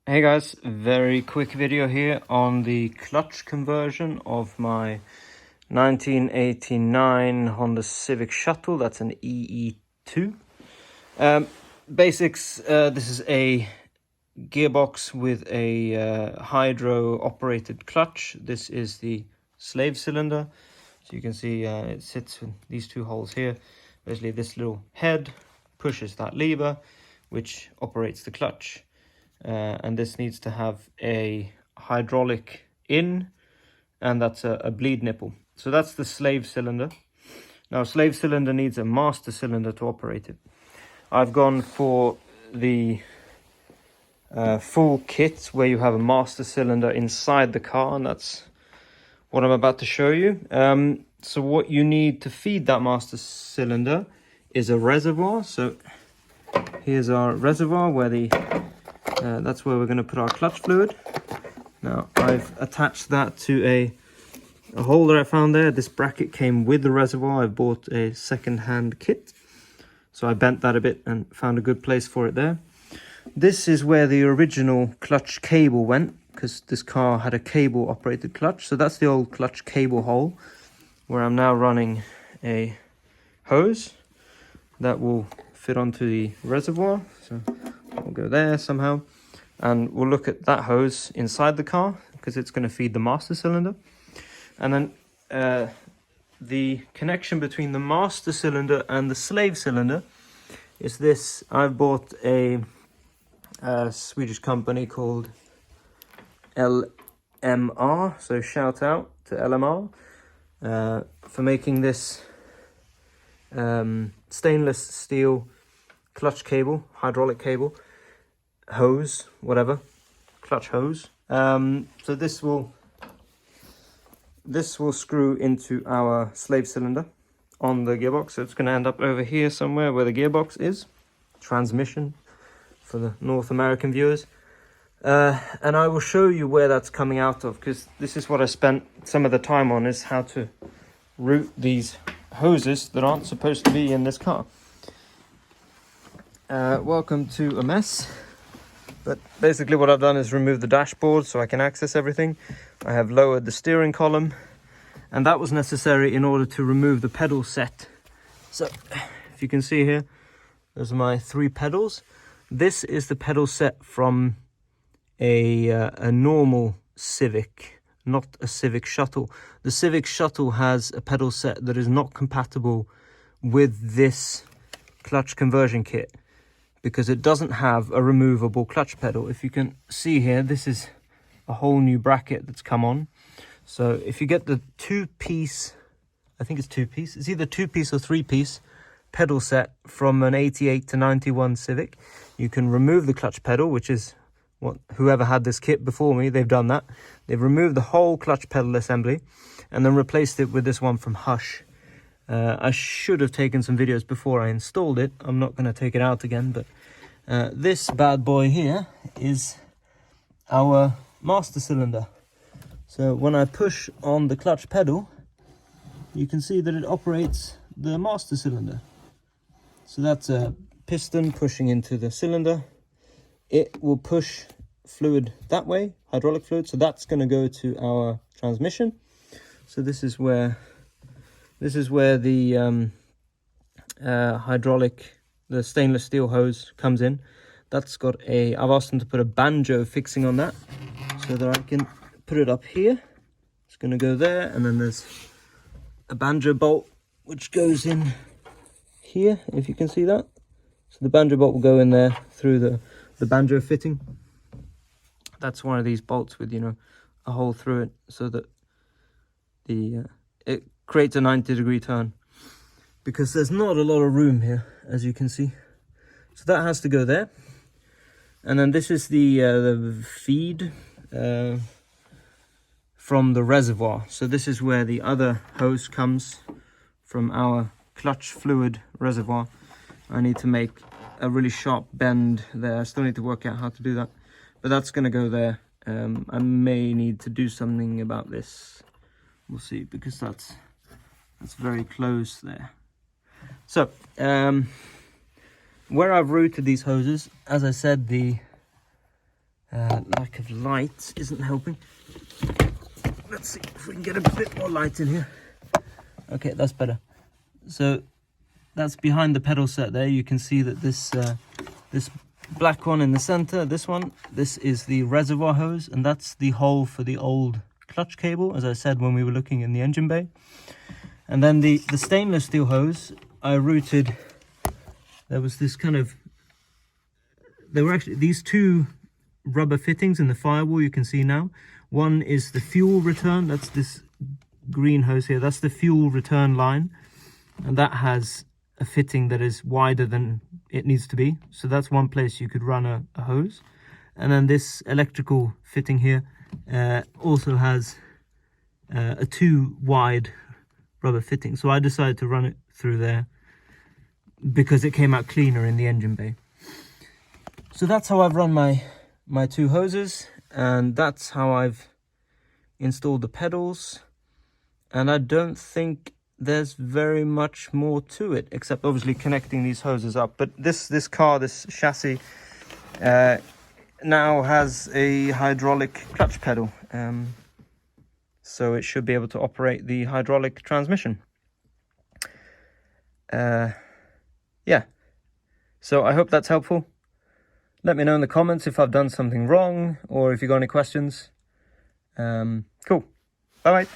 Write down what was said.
Hey guys, very quick video here on the clutch conversion of my 1989 Honda Civic Shuttle. That's an EE2. Basics, this is a gearbox with a hydro operated clutch. This is the slave cylinder. So you can see it sits in these two holes here. Basically this little head pushes that lever which operates the clutch. And this needs to have a hydraulic in, and that's a bleed nipple. So that's the slave cylinder. Now, slave cylinder needs a master cylinder to operate it. I've gone for the full kit where you have a master cylinder inside the car, and that's what I'm about to show you. So what you need to feed that master cylinder is a reservoir. So here's our reservoir where that's where we're going to put our clutch fluid. Now I've attached that to a holder I found there. This bracket came with the reservoir. I bought a second-hand kit, so I bent that a bit and found a good place for it there. This is where the original clutch cable went, because this car had a cable operated clutch. So that's the old clutch cable hole where I'm now running a hose that will fit onto the reservoir. So we'll go there somehow, and we'll look at that hose inside the car because it's going to feed the master cylinder. And then the connection between the master cylinder and the slave cylinder is this. I've bought a Swedish company called LMR, so shout out to LMR for making this stainless steel clutch cable, hydraulic cable, hose, whatever, clutch hose. So this will screw into our slave cylinder on the gearbox. So it's going to end up over here somewhere where the gearbox is. Transmission for the North American viewers. And I will show you where that's coming out of, because this is what I spent some of the time on, is how to route these hoses that aren't supposed to be in this car. Welcome to a mess. But basically what I've done is remove the dashboard so I can access everything. I have lowered the steering column, and that was necessary in order to remove the pedal set. So if you can see here, those are my 3 pedals. This is the pedal set from a normal Civic, not a Civic Shuttle. The Civic Shuttle has a pedal set that is not compatible with this clutch conversion kit, because it doesn't have a removable clutch pedal. If you can see here, this is a whole new bracket that's come on. So if you get the 2-piece, I think it's 2-piece, it's either 2-piece or 3-piece pedal set from an 88 to 91 Civic, you can remove the clutch pedal, which is what whoever had this kit before me, they've done that. They've removed the whole clutch pedal assembly and then replaced it with this one from Hush. I should have taken some videos before I installed it. I'm not going to take it out again, but this bad boy here is our master cylinder. So when I push on the clutch pedal, you can see that it operates the master cylinder. So that's a piston pushing into the cylinder. It will push fluid that way, hydraulic fluid, so that's going to go to our transmission. So this is where the the stainless steel hose comes in. That's got I've asked them to put a banjo fixing on that so that I can put it up here. It's going to go there, and then there's a banjo bolt which goes in here, if you can see that. So the banjo bolt will go in there through the banjo fitting. That's one of these bolts with, a hole through it, so that it creates a 90-degree turn, because there's not a lot of room here, as you can see. So that has to go there. And then this is the feed from the reservoir. So this is where the other hose comes from, our clutch fluid reservoir. I need to make a really sharp bend there. I still need to work out how to do that, but that's going to go there. I may need to do something about this. We'll see, because that's very close there. So where I've routed these hoses, as I said, the Lack of light isn't helping. Let's see if we can get a bit more light in here. Okay, that's better. So that's behind the pedal set there. You can see that this black one in the center, this is the reservoir hose, and that's the hole for the old clutch cable, as I said when we were looking in the engine bay. And then the stainless steel hose, I routed, there was this kind of, there were actually these two rubber fittings in the firewall you can see now. One is the fuel return, that's this green hose here, that's the fuel return line, and that has a fitting that is wider than it needs to be, so that's one place you could run a hose. And then this electrical fitting here also has a too wide rubber fitting, so I decided to run it through there because it came out cleaner in the engine bay. So that's how I've run my two hoses, and that's how I've installed the pedals. And I don't think there's very much more to it, except obviously connecting these hoses up. But this chassis now has a hydraulic clutch pedal, so it should be able to operate the hydraulic transmission. Yeah, so I hope that's helpful. Let me know in the comments if I've done something wrong, or if you've got any questions. Cool. Bye bye.